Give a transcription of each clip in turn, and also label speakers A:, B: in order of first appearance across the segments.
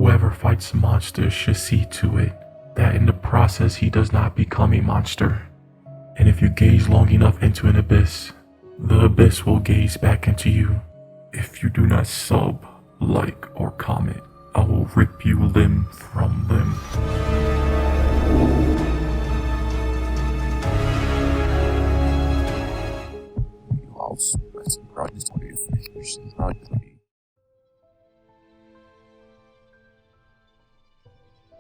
A: Whoever fights monsters should see to it that in the process he does not become a monster. And if you gaze long enough into an abyss, the abyss will gaze back into you. If you do not sub, like, or comment, I will rip you limb from limb.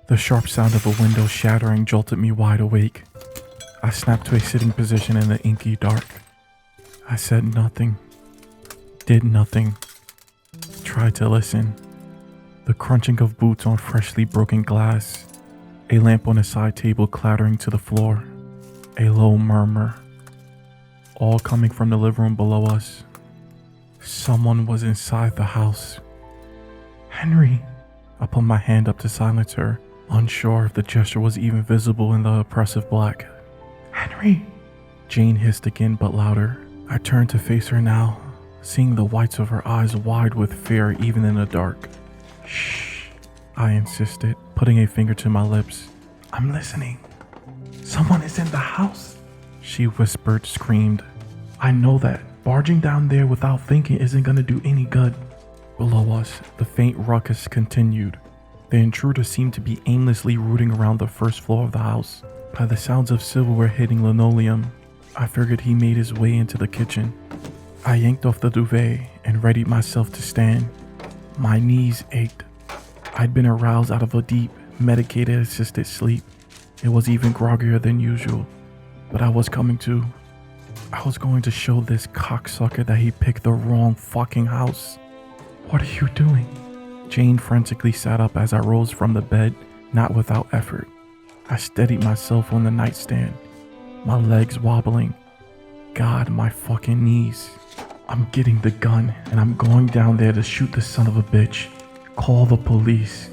B: The sharp sound of a window shattering jolted me wide awake. I snapped to a sitting position in the inky dark. I said nothing, did nothing, tried to listen. The crunching of boots on freshly broken glass, a lamp on a side table clattering to the floor, a low murmur, all coming from the living room below us. Someone was inside the house. Henry! I put my hand up to silence her, unsure if the gesture was even visible in the oppressive black. Henry! Jane hissed again, but louder. I turned to face her now, seeing the whites of her eyes wide with fear even in the dark. Shh, I insisted, putting a finger to my lips. I'm listening. Someone is in the house, she whispered, screamed. I know that. Barging down there without thinking isn't gonna do any good. Below us, the faint ruckus continued. The intruder seemed to be aimlessly rooting around the first floor of the house. By the sounds of silverware hitting linoleum, I figured he made his way into the kitchen. I yanked off the duvet and readied myself to stand. My knees ached. I'd been aroused out of a deep, medicated-assisted sleep. It was even groggier than usual, but I was coming to. I was going to show this cocksucker that he picked the wrong fucking house. What are you doing? Jane frantically sat up as I rose from the bed, not without effort. I steadied myself on the nightstand, my legs wobbling. God, my fucking knees. I'm getting the gun and I'm going down there to shoot the son of a bitch. Call the police.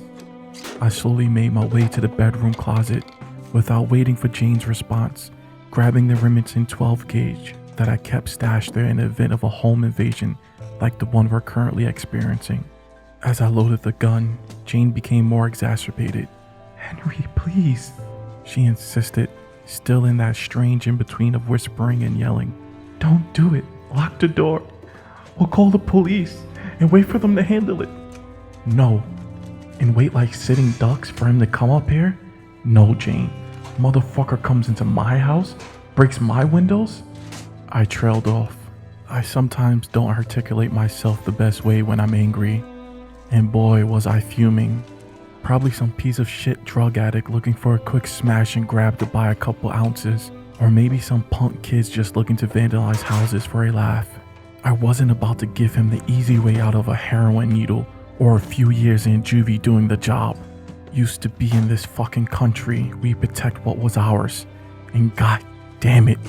B: I slowly made my way to the bedroom closet without waiting for Jane's response, grabbing the Remington 12 gauge that I kept stashed there in the event of a home invasion like the one we're currently experiencing. As I loaded the gun, Jane became more exacerbated. Henry, please, she insisted, still in that strange in-between of whispering and yelling. Don't do it. Lock the door. We'll call the police and wait for them to handle it. No. And wait like sitting ducks for him to come up here? No, Jane. Motherfucker comes into my house, breaks my windows? I trailed off. I sometimes don't articulate myself the best way when I'm angry. And boy, was I fuming. Probably some piece of shit drug addict looking for a quick smash and grab to buy a couple ounces. Or maybe some punk kids just looking to vandalize houses for a laugh. I wasn't about to give him the easy way out of a heroin needle or a few years in juvie doing the job. Used to be in this fucking country, we protect what was ours. And god damn it,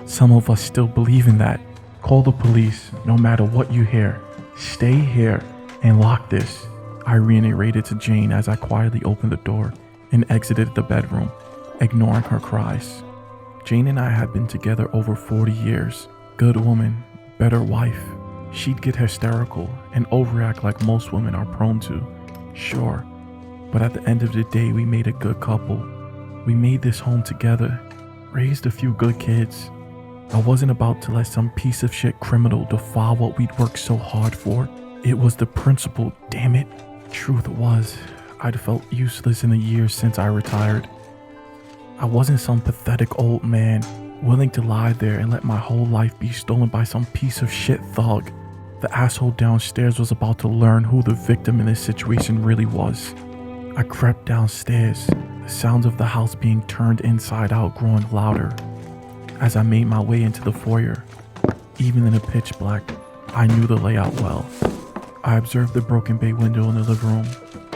B: some of us still believe in that. Call the police, no matter what you hear. Stay here and lock this, I reiterated to Jane as I quietly opened the door and exited the bedroom, ignoring her cries. Jane and I had been together over 40 years. Good woman, better wife. She'd get hysterical and overact like most women are prone to. Sure, but at the end of the day, we made a good couple. We made this home together, raised a few good kids. I wasn't about to let some piece of shit criminal defile what we'd worked so hard for. It was the principle, damn it. Truth was, I'd felt useless in the years since I retired. I wasn't some pathetic old man willing to lie there and let my whole life be stolen by some piece of shit thug. The asshole downstairs was about to learn who the victim in this situation really was. I crept downstairs, the sounds of the house being turned inside out growing louder. As I made my way into the foyer, even in the pitch black, I knew the layout well. I observed the broken bay window in the living room,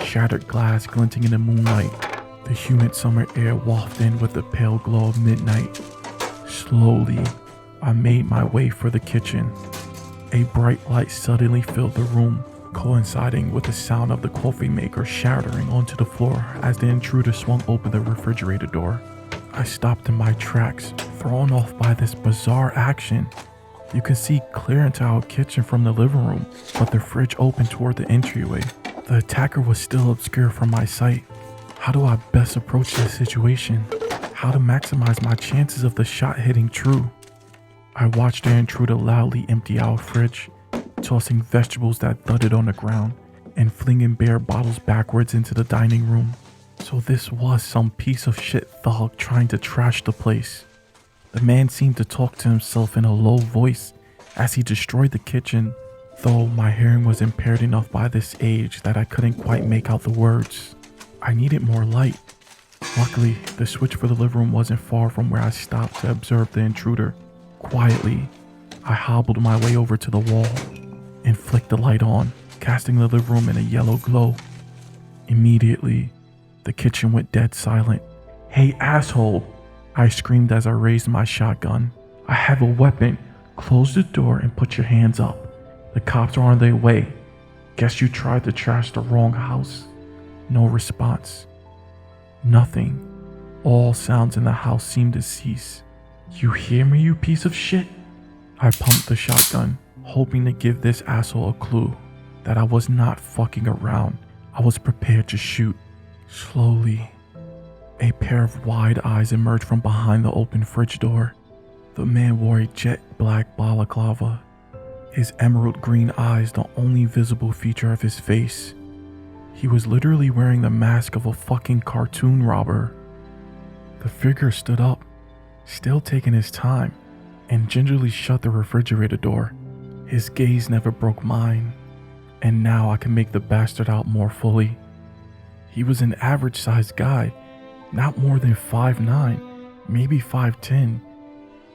B: shattered glass glinting in the moonlight, the humid summer air wafted in with the pale glow of midnight. Slowly, I made my way for the kitchen. A bright light suddenly filled the room, coinciding with the sound of the coffee maker shattering onto the floor as the intruder swung open the refrigerator door. I stopped in my tracks, thrown off by this bizarre action. You can see clear into our kitchen from the living room, but the fridge opened toward the entryway. The attacker was still obscure from my sight. How do I best approach this situation? How to maximize my chances of the shot hitting true? I watched the intruder loudly empty our fridge, tossing vegetables that thudded on the ground and flinging beer bottles backwards into the dining room. So this was some piece of shit thug trying to trash the place. The man seemed to talk to himself in a low voice as he destroyed the kitchen, though my hearing was impaired enough by this age that I couldn't quite make out the words. I needed more light. Luckily, the switch for the living room wasn't far from where I stopped to observe the intruder. Quietly, I hobbled my way over to the wall and flicked the light on, casting the living room in a yellow glow. Immediately, the kitchen went dead silent. "Hey, asshole!" I screamed as I raised my shotgun. "I have a weapon. Close the door and put your hands up. The cops are on their way. Guess you tried to trash the wrong house." No response. Nothing. All sounds in the house seemed to cease. "You hear me, you piece of shit?" I pumped the shotgun, hoping to give this asshole a clue that I was not fucking around. I was prepared to shoot. Slowly, a pair of wide eyes emerged from behind the open fridge door. The man wore a jet black balaclava, his emerald green eyes the only visible feature of his face. He was literally wearing the mask of a fucking cartoon robber. The figure stood up, still taking his time, and gingerly shut the refrigerator door. His gaze never broke mine, and now I can make the bastard out more fully. He was an average-sized guy, not more than 5'9", maybe 5'10".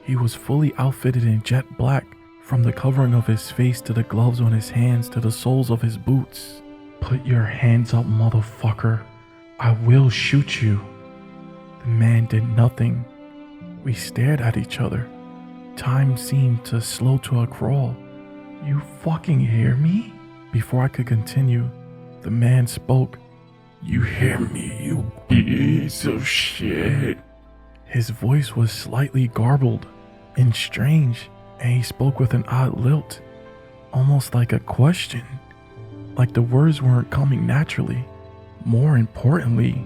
B: He was fully outfitted in jet black, from the covering of his face to the gloves on his hands to the soles of his boots. "Put your hands up, motherfucker. I will shoot you." The man did nothing. We stared at each other. Time seemed to slow to a crawl. "You fucking hear me?" Before I could continue, the man spoke. "You hear me, you piece of shit?" His voice was slightly garbled and strange, and he spoke with an odd lilt, almost like a question, like the words weren't coming naturally. More importantly,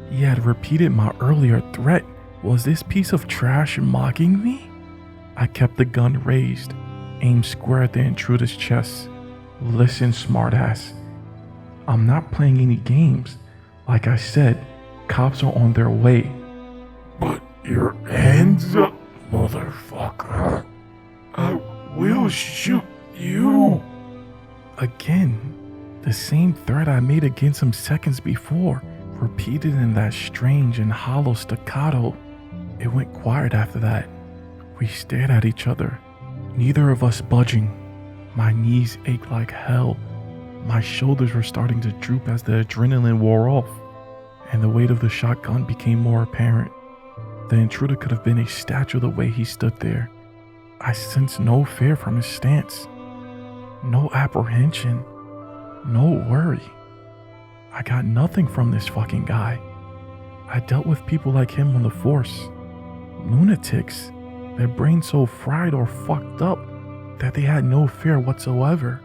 B: he had repeated my earlier threat. Was this piece of trash mocking me? I kept the gun raised, aimed square at the intruder's chest. "Listen, smartass. I'm not playing any games. Like I said, cops are on their way." "Put your hands up, motherfucker. I will shoot you." Again, the same threat I made against him seconds before, repeated in that strange and hollow staccato. It went quiet after that. We stared at each other, neither of us budging. My knees ached like hell. My shoulders were starting to droop as the adrenaline wore off, and the weight of the shotgun became more apparent. The intruder could have been a statue the way he stood there. I sensed no fear from his stance, no apprehension, no worry. I got nothing from this fucking guy. I dealt with people like him on the force. Lunatics, their brains so fried or fucked up that they had no fear whatsoever.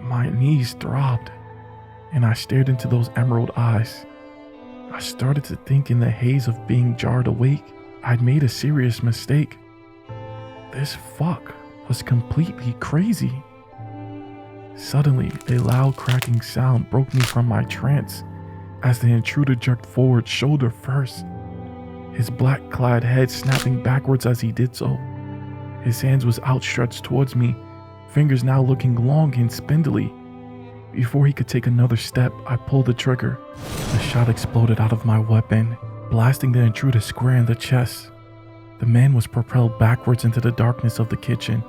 B: My knees throbbed, and I stared into those emerald eyes. I started to think in the haze of being jarred awake, I'd made a serious mistake. This fuck was completely crazy. Suddenly, a loud cracking sound broke me from my trance as the intruder jerked forward shoulder first, his black-clad head snapping backwards as he did so. His hands was outstretched towards me, fingers now looking long and spindly. Before he could take another step, I pulled the trigger. The shot exploded out of my weapon, blasting the intruder square in the chest. The man was propelled backwards into the darkness of the kitchen,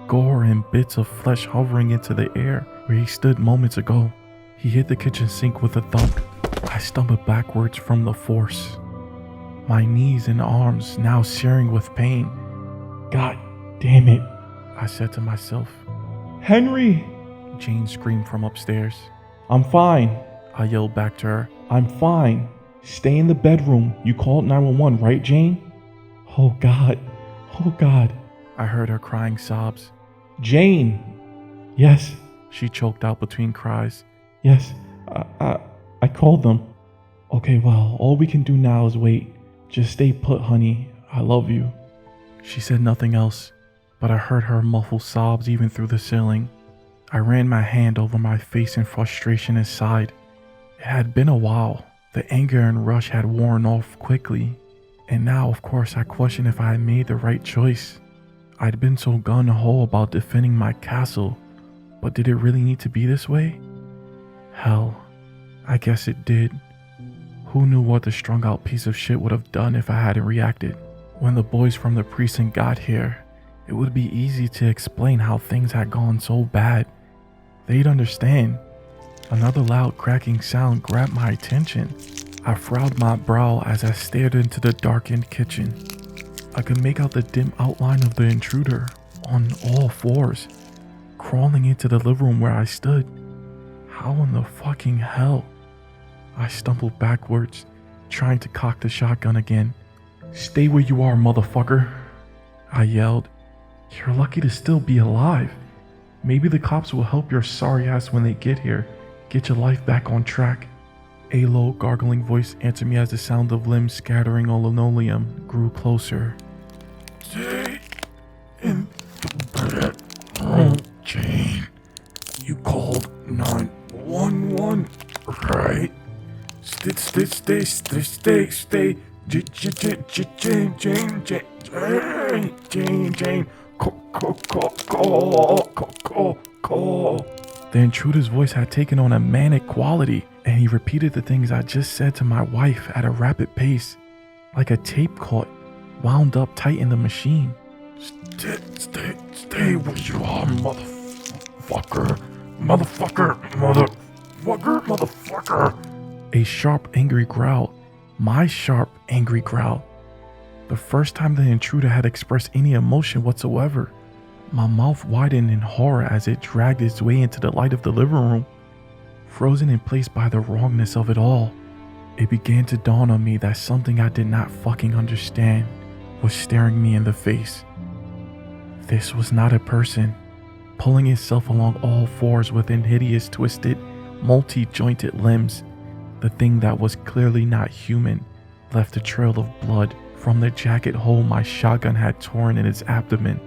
B: gore and bits of flesh hovering into the air where he stood moments ago. He hit the kitchen sink with a thump. I stumbled backwards from the force, my knees and arms now searing with pain. "God damn it," I said to myself. "Henry!" Jane screamed from upstairs. "I'm fine," I yelled back to her. "I'm fine. Stay in the bedroom. You called 911, right, Jane?" "Oh God. Oh God." I heard her crying sobs. "Jane!" "Yes," she choked out between cries. Yes, I called them. Okay, well, all we can do now is wait. Just stay put, honey. I love you. She said nothing else, but I heard her muffled sobs even through the ceiling. I ran my hand over my face in frustration and sighed. It had been a while. The anger and rush had worn off quickly, and now, of course, I questioned if I had made the right choice. I'd been so gung-ho about defending my castle, but did it really need to be this way? Hell, I guess it did. Who knew what the strung out piece of shit would have done if I hadn't reacted? When the boys from the precinct got here, it would be easy to explain how things had gone so bad. They'd understand. Another loud cracking sound grabbed my attention. I furrowed my brow as I stared into the darkened kitchen. I could make out the dim outline of the intruder on all fours, crawling into the living room where I stood. How in the fucking hell? I stumbled backwards, trying to cock the shotgun again. "Stay where you are, motherfucker," I yelled. "You're lucky to still be alive. Maybe the cops will help your sorry ass when they get here. Get your life back on track." A low, gargling voice answered me as the sound of limbs scattering on linoleum grew closer.
A: Stay in the bedroom, Jane. You called 911, right? Stay. Jane. Call.
B: The intruder's voice had taken on a manic quality, and he repeated the things I just said to my wife at a rapid pace, like a tape caught, wound up tight in the machine.
A: Stay where you are, motherfucker.
B: A sharp, angry growl. My sharp, angry growl. The first time the intruder had expressed any emotion whatsoever. My mouth widened in horror as it dragged its way into the light of the living room. Frozen in place by the wrongness of it all, it began to dawn on me that something I did not fucking understand was staring me in the face. This was not a person, pulling itself along all fours within hideous, twisted, multi-jointed limbs. The thing that was clearly not human left a trail of blood from the jacket hole my shotgun had torn in its abdomen.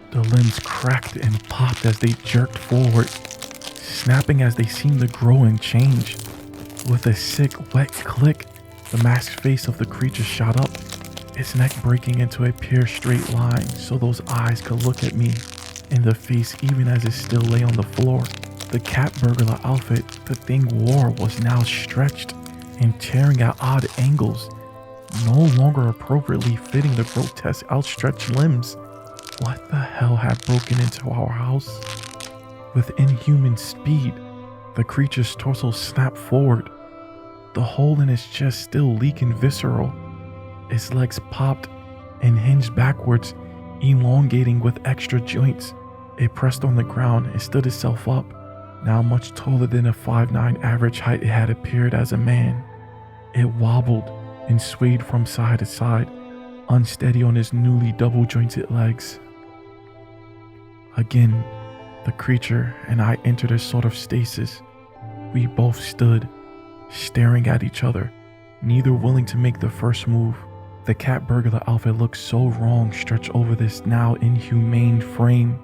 B: The limbs cracked and popped as they jerked forward, snapping as they seemed to grow and change. With a sick, wet click, the masked face of the creature shot up, its neck breaking into a pure straight line so those eyes could look at me in the face even as it still lay on the floor. The cat burglar outfit the thing wore was now stretched and tearing at odd angles, no longer appropriately fitting the grotesque outstretched limbs. What the hell had broken into our house? With inhuman speed, the creature's torso snapped forward, the hole in its chest still leaking visceral. Its legs popped and hinged backwards, elongating with extra joints. It pressed on the ground and stood itself up. Now much taller than a 5'9" average height, it had appeared as a man. It wobbled and swayed from side to side, unsteady on its newly double-jointed legs. Again, the creature and I entered a sort of stasis. We both stood, staring at each other, neither willing to make the first move. The cat burglar outfit looked so wrong stretched over this now inhumane frame.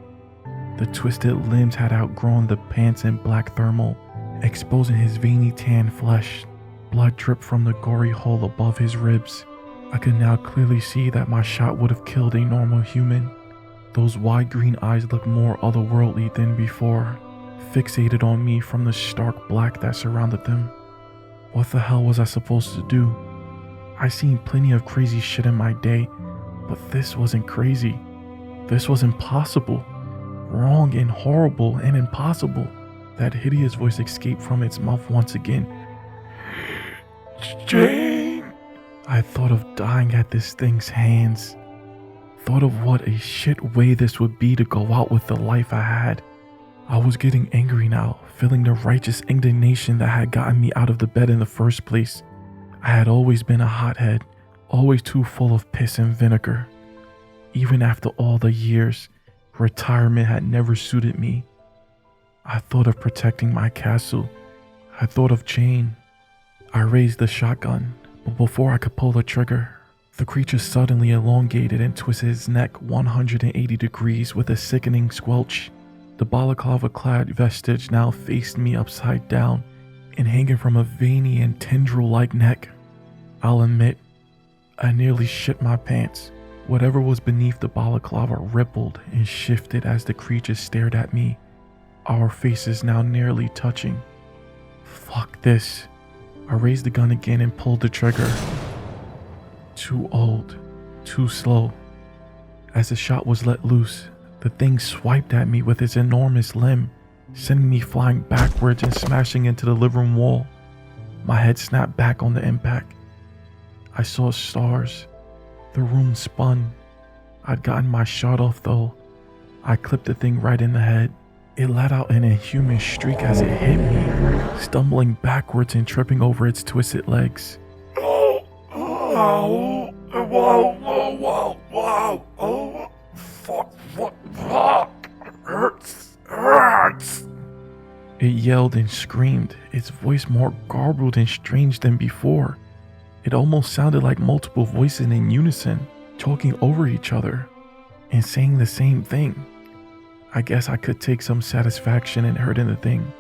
B: The twisted limbs had outgrown the pants and black thermal, exposing his veiny tan flesh. Blood dripped from the gory hole above his ribs. I could now clearly see that my shot would have killed a normal human. Those wide green eyes looked more otherworldly than before, fixated on me from the stark black that surrounded them. What the hell was I supposed to do? I seen plenty of crazy shit in my day, but this wasn't crazy. This was impossible. Wrong and horrible and impossible. That hideous voice escaped from its mouth once again.
A: Jane!
B: I thought of dying at this thing's hands. Thought of what a shit way this would be to go out with the life I had. I was getting angry now, feeling the righteous indignation that had gotten me out of the bed in the first place. I had always been a hothead, always too full of piss and vinegar. Even after all the years, retirement had never suited me. I thought of protecting my castle, I thought of Jane. I raised the shotgun, but before I could pull the trigger, the creature suddenly elongated and twisted its neck 180 degrees with a sickening squelch. The balaclava-clad vestige now faced me upside down and hanging from a veiny and tendril-like neck. I'll admit, I nearly shit my pants. Whatever was beneath the balaclava rippled and shifted as the creature stared at me, our faces now nearly touching. Fuck this. I raised the gun again and pulled the trigger. Too old, too slow. As the shot was let loose, the thing swiped at me with its enormous limb, sending me flying backwards and smashing into the living room wall. My head snapped back on the impact. I saw stars. The room spun. I'd gotten my shot off though. I clipped the thing right in the head. It let out an inhuman shriek as it hit me, stumbling backwards and tripping over its twisted legs. Hurts. It yelled and screamed, its voice more garbled and strange than before. It almost sounded like multiple voices in unison, talking over each other and saying the same thing. I guess I could take some satisfaction in hurting the thing.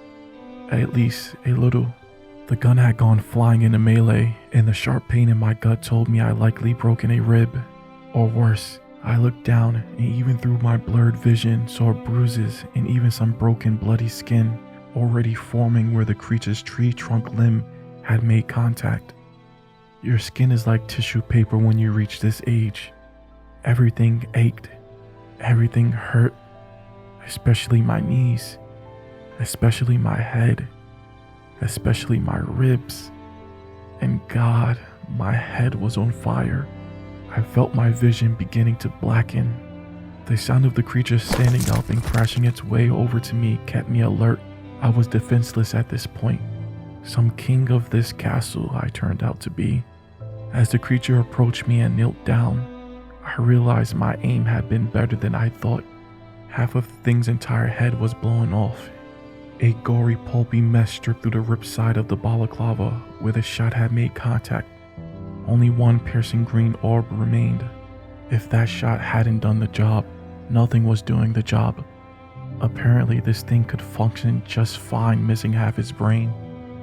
B: At least a little. The gun had gone flying in a melee, and the sharp pain in my gut told me I likely broken a rib. Or worse, I looked down and even through my blurred vision saw bruises and even some broken bloody skin already forming where the creature's tree trunk limb had made contact. Your skin is like tissue paper when you reach this age. Everything ached. Everything hurt. Especially my knees. Especially my head. Especially my ribs. And God, my head was on fire. I felt my vision beginning to blacken. The sound of the creature standing up and crashing its way over to me kept me alert. I was defenseless at this point. Some king of this castle I turned out to be. As the creature approached me and knelt down, I realized my aim had been better than I thought. Half of the thing's entire head was blown off. A gory, pulpy mess stripped through the ripped side of the balaclava where the shot had made contact. Only one piercing green orb remained. If that shot hadn't done the job, nothing was doing the job. Apparently, this thing could function just fine missing half its brain.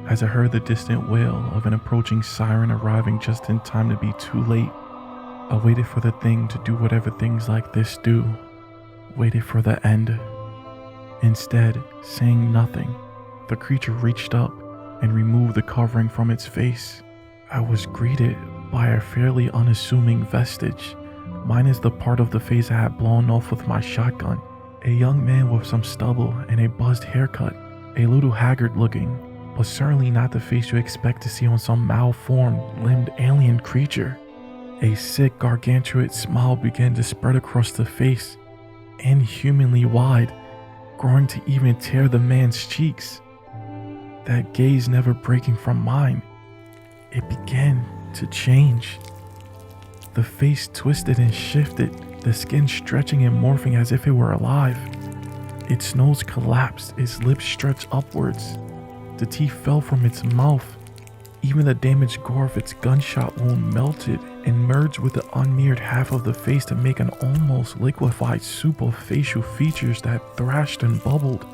B: As I heard the distant wail of an approaching siren arriving just in time to be too late, I waited for the thing to do whatever things like this do. Waited for the end. Instead, saying nothing, the creature reached up and removed the covering from its face. I was greeted by a fairly unassuming vestige, minus the part of the face I had blown off with my shotgun. A young man with some stubble and a buzzed haircut, a little haggard looking, but certainly not the face you expect to see on some malformed, limbed alien creature. A sick, gargantuan smile began to spread across the face, inhumanly wide, growing to even tear the man's cheeks. That gaze never breaking from mine, it began to change. The face twisted and shifted, the skin stretching and morphing as if it were alive. Its nose collapsed, its lips stretched upwards. The teeth fell from its mouth. Even the damaged gore of its gunshot wound melted and merged with the unmirrored half of the face to make an almost liquefied soup of facial features that thrashed and bubbled.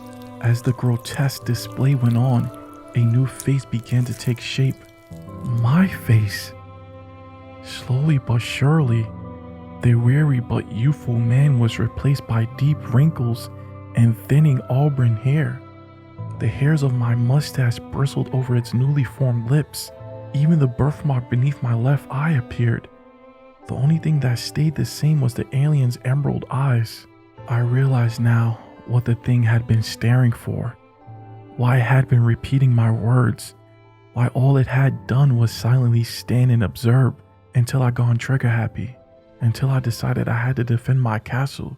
B: As the grotesque display went on, a new face began to take shape. My face. Slowly but surely, the weary but youthful man was replaced by deep wrinkles and thinning auburn hair. The hairs of my mustache bristled over its newly formed lips. Even the birthmark beneath my left eye appeared. The only thing that stayed the same was the alien's emerald eyes. I realized now what the thing had been staring for. Why it had been repeating my words. Why all it had done was silently stand and observe until I gone trigger happy. Until I decided I had to defend my castle.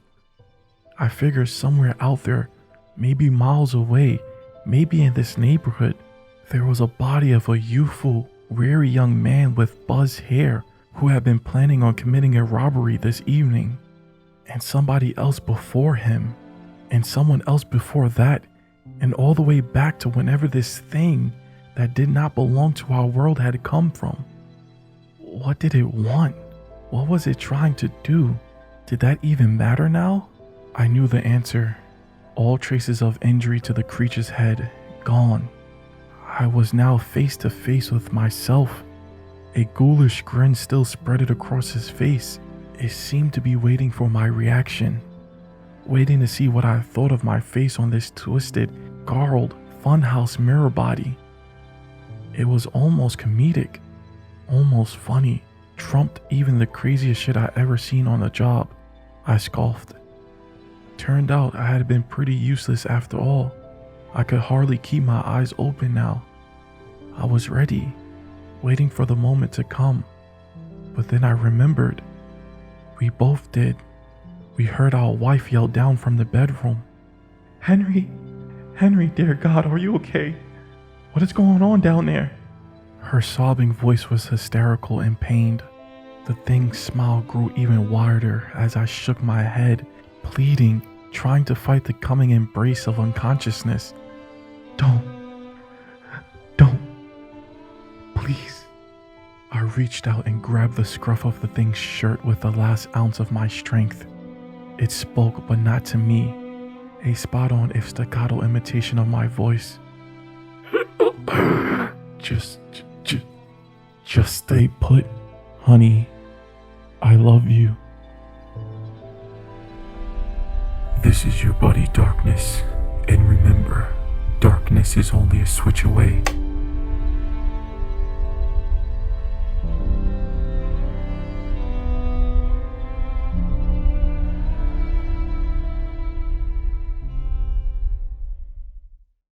B: I figured somewhere out there, maybe miles away, maybe in this neighborhood, there was a body of a youthful, weary young man with buzzed hair who had been planning on committing a robbery this evening. And somebody else before him, and someone else before that, and all the way back to whenever this thing, that did not belong to our world had come from. What did it want? What was it trying to do? Did that even matter now? I knew the answer. All traces of injury to the creature's head gone. I was now face to face with myself. A ghoulish grin still spread across his face. It seemed to be waiting for my reaction, waiting to see what I thought of my face on this twisted, gargled, funhouse mirror body. It was almost comedic, almost funny, trumped even the craziest shit I ever seen on the job. I scoffed. Turned out I had been pretty useless after all. I could hardly keep my eyes open now. I was ready, waiting for the moment to come. But then I remembered. We both did. We heard our wife yell down from the bedroom. Henry, dear God, are you okay? What is going on down there? Her sobbing voice was hysterical and pained. The thing's smile grew even wider as I shook my head, pleading, trying to fight the coming embrace of unconsciousness. Don't, please. I reached out and grabbed the scruff of the thing's shirt with the last ounce of my strength. It spoke, but not to me. A spot-on, if staccato imitation of my voice. Just stay put, honey. I love you.
A: This is your buddy Darkness, and remember, darkness is only a switch away.